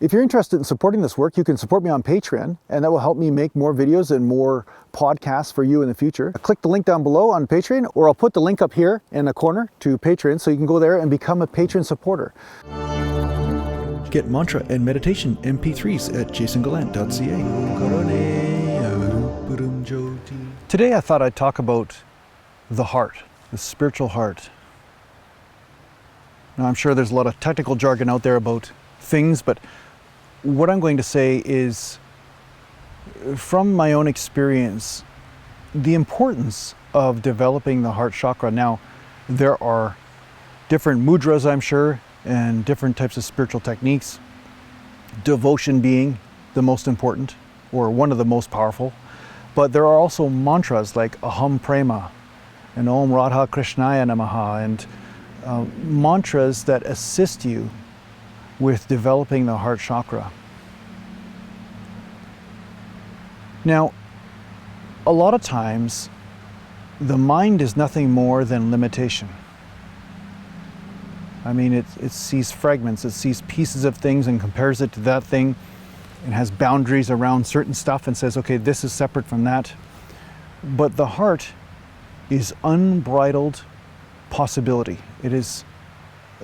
If you're interested in supporting this work, you can support me on Patreon, and that will help me make more videos and more podcasts for you in the future. Click the link down below on Patreon, or I'll put the link up here in the corner to Patreon, so you can go there and become a patron supporter. Get mantra and meditation MP3s at JasonGallant.ca. Today I thought I'd talk about the heart, the spiritual heart. Now I'm sure there's a lot of technical jargon out there about things, but what I'm going to say is, from my own experience, the importance of developing the heart chakra. Now, there are different mudras, I'm sure, and different types of spiritual techniques, devotion being the most important, or one of the most powerful. But there are also mantras like Aham Prema and Om Radha Krishnaya Namaha, and mantras that assist you with developing the heart chakra. Now, a lot of times, the mind is nothing more than limitation. I mean, it sees fragments, it sees pieces of things and compares it to that thing, and has boundaries around certain stuff and says, okay, this is separate from that. But the heart is unbridled possibility. It is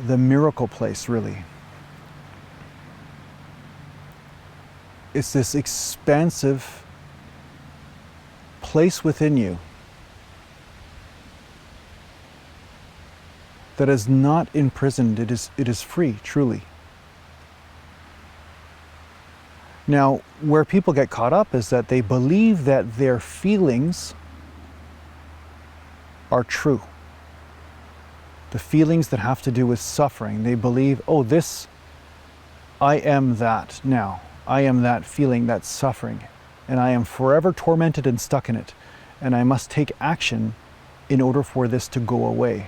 the miracle place, really. It's this expansive place within you that is not imprisoned. It is free, truly. Now, where people get caught up is that they believe that their feelings are true. The feelings that have to do with suffering, they believe, oh, this, I am that now. I am that feeling, that suffering, and I am forever tormented and stuck in it, and I must take action in order for this to go away.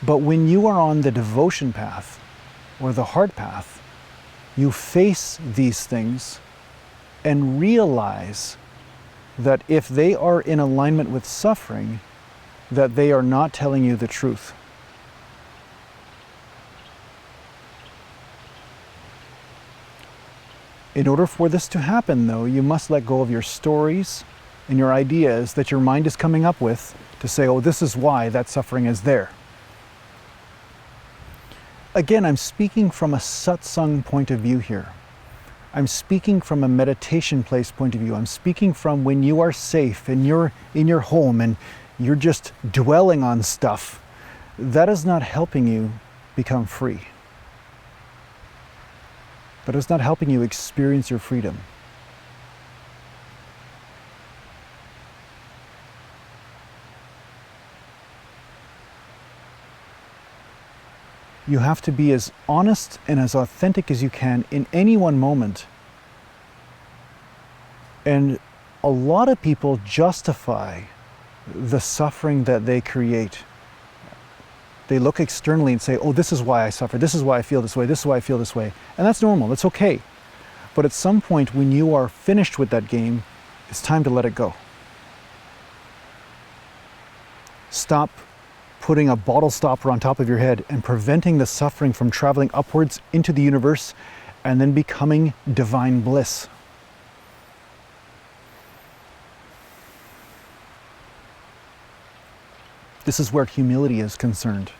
But when you are on the devotion path or the heart path, you face these things and realize that if they are in alignment with suffering, that they are not telling you the truth. In order for this to happen, though, you must let go of your stories and your ideas that your mind is coming up with to say, oh, this is why that suffering is there. Again, I'm speaking from a satsang point of view here. I'm speaking from a meditation place point of view. I'm speaking from when you are safe and you're in your home and you're just dwelling on stuff. That is not helping you become free. But it's not helping you experience your freedom. You have to be as honest and as authentic as you can in any one moment. And a lot of people justify the suffering that they create. They look externally and say, oh, this is why I suffer, this is why I feel this way, this is why I feel this way. And that's normal, that's okay. But at some point when you are finished with that game, it's time to let it go. Stop putting a bottle stopper on top of your head and preventing the suffering from traveling upwards into the universe and then becoming divine bliss. This is where humility is concerned.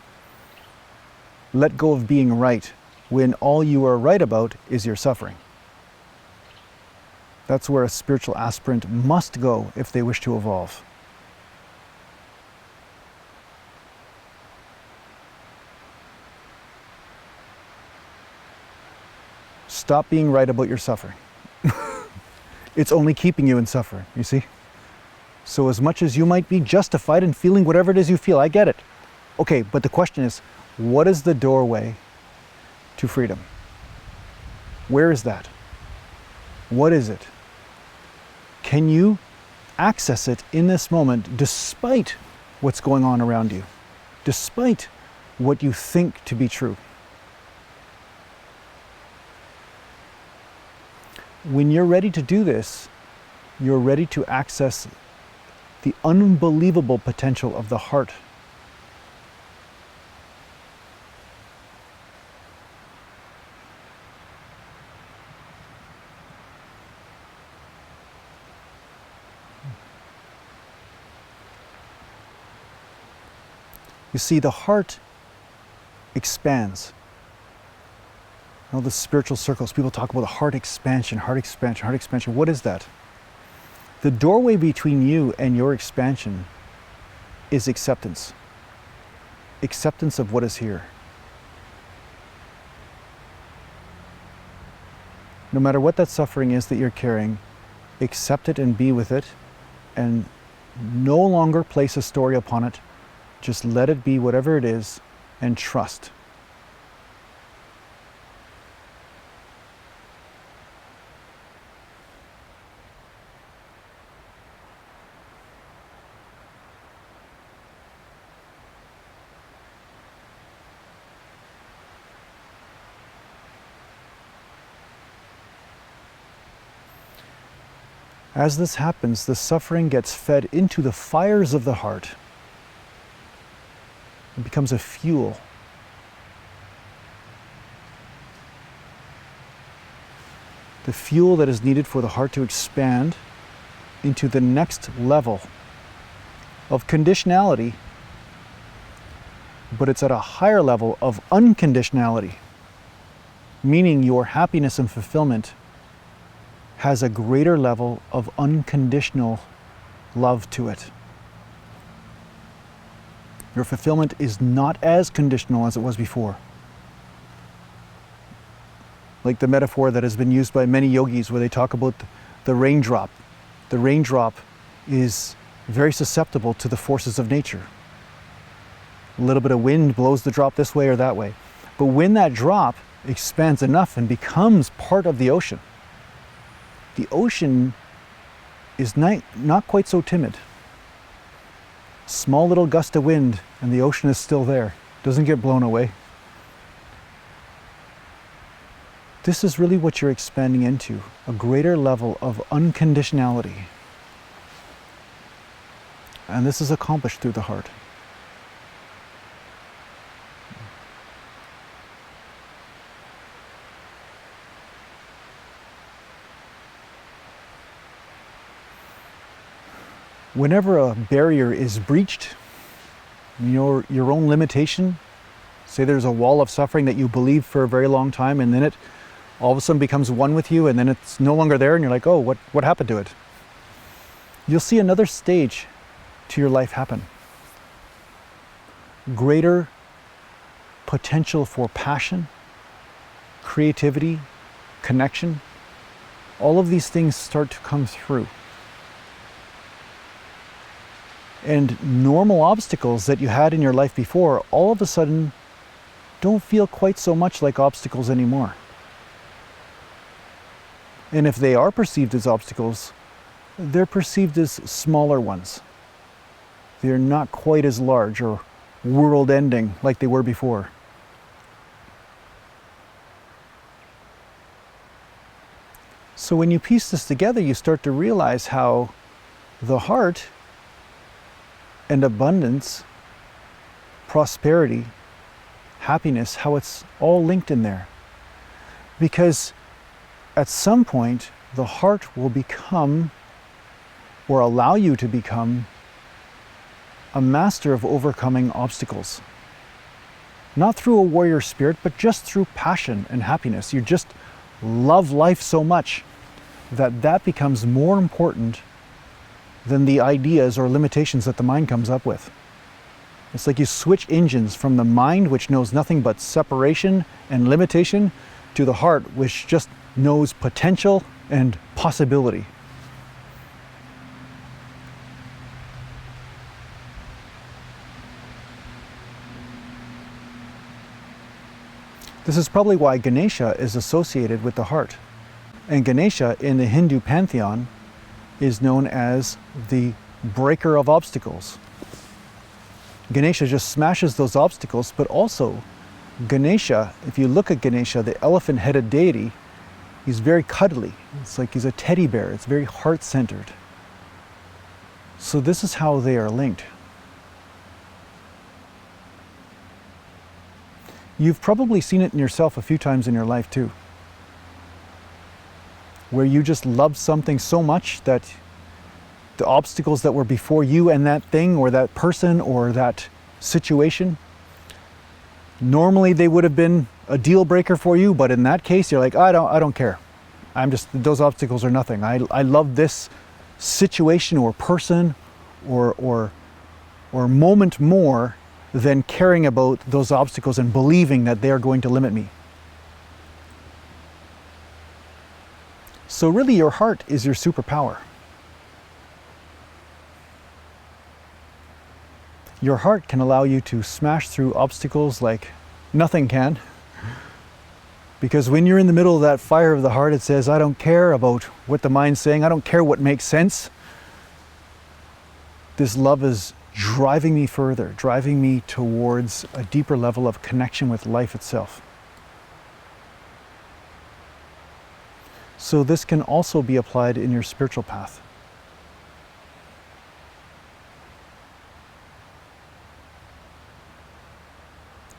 Let go of being right when all you are right about is your suffering. That's where a spiritual aspirant must go if they wish to evolve. Stop being right about your suffering. It's only keeping you in suffering, you see? So as much as you might be justified in feeling whatever it is you feel, I get it. Okay, but the question is, what is the doorway to freedom? Where is that? What is it? Can you access it in this moment despite what's going on around you? Despite what you think to be true? When you're ready to do this, you're ready to access the unbelievable potential of the heart. You see, the heart expands. All the spiritual circles, people talk about heart expansion, heart expansion, heart expansion. What is that? The doorway between you and your expansion is acceptance. Acceptance of what is here. No matter what that suffering is that you're carrying, accept it and be with it, and no longer place a story upon it. Just let it be whatever it is and trust. As this happens, the suffering gets fed into the fires of the heart. It becomes a fuel. The fuel that is needed for the heart to expand into the next level of conditionality, but it's at a higher level of unconditionality, meaning your happiness and fulfillment has a greater level of unconditional love to it. Your fulfillment is not as conditional as it was before. Like the metaphor that has been used by many yogis where they talk about the raindrop. The raindrop is very susceptible to the forces of nature. A little bit of wind blows the drop this way or that way. But when that drop expands enough and becomes part of the ocean is not quite so timid. Small little gust of wind and the ocean is still there. Doesn't get blown away. This is really what you're expanding into, a greater level of unconditionality. And this is accomplished through the heart. Whenever a barrier is breached, your own limitation, say there's a wall of suffering that you believe for a very long time, and then it all of a sudden becomes one with you, and then it's no longer there, and you're like, oh, what happened to it? You'll see another stage to your life happen. Greater potential for passion, creativity, connection. All of these things start to come through. And normal obstacles that you had in your life before, all of a sudden, don't feel quite so much like obstacles anymore. And if they are perceived as obstacles, they're perceived as smaller ones. They're not quite as large or world-ending like they were before. So when you piece this together, you start to realize how the heart and abundance, prosperity, happiness, how it's all linked in there. Because at some point, the heart will become, or allow you to become, a master of overcoming obstacles. Not through a warrior spirit, but just through passion and happiness. You just love life so much that that becomes more important than the ideas or limitations that the mind comes up with. It's like you switch engines from the mind, which knows nothing but separation and limitation, to the heart, which just knows potential and possibility. This is probably why Ganesha is associated with the heart. And Ganesha in the Hindu pantheon is known as the breaker of obstacles. Ganesha just smashes those obstacles, but also Ganesha, if you look at Ganesha, the elephant-headed deity, he's very cuddly. It's like he's a teddy bear. It's very heart-centered. So this is how they are linked. You've probably seen it in yourself a few times in your life too, where you just love something so much that the obstacles that were before you and that thing or that person or that situation. Normally they would have been a deal breaker for you, but in that case you're like, I don't care. Those obstacles are nothing. I love this situation or person or moment more than caring about those obstacles and believing that they are going to limit me. So really your heart is your superpower. Your heart can allow you to smash through obstacles like nothing can. Because when you're in the middle of that fire of the heart, it says, I don't care about what the mind's saying. I don't care what makes sense. This love is driving me further, driving me towards a deeper level of connection with life itself. So this can also be applied in your spiritual path.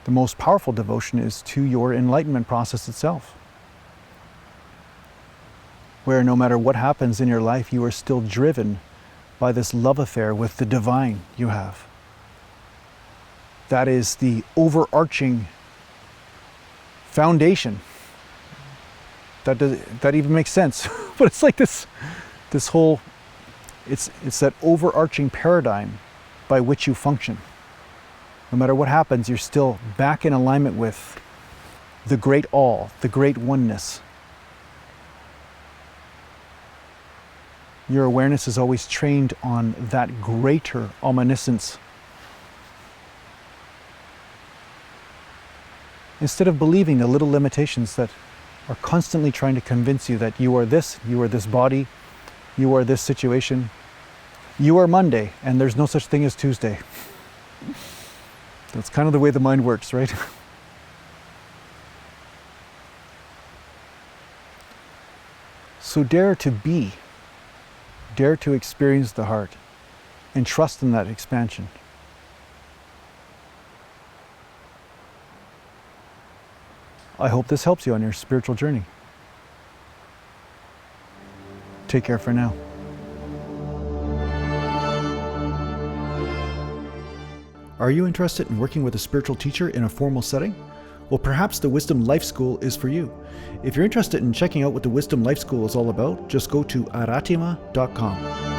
The most powerful devotion is to your enlightenment process itself, where no matter what happens in your life, you are still driven by this love affair with the divine you have. That is the overarching foundation. That even makes sense. But it's like this whole, it's that overarching paradigm by which you function. No matter what happens, you're still back in alignment with the great all, the great oneness. Your awareness is always trained on that greater omniscience. Instead of believing the little limitations that are constantly trying to convince you that you are this body, you are this situation, you are Monday, and there's no such thing as Tuesday. That's kind of the way the mind works, right? So dare to be, dare to experience the heart, and trust in that expansion. I hope this helps you on your spiritual journey. Take care for now. Are you interested in working with a spiritual teacher in a formal setting? Well, perhaps the Wisdom Life School is for you. If you're interested in checking out what the Wisdom Life School is all about, just go to aratima.com.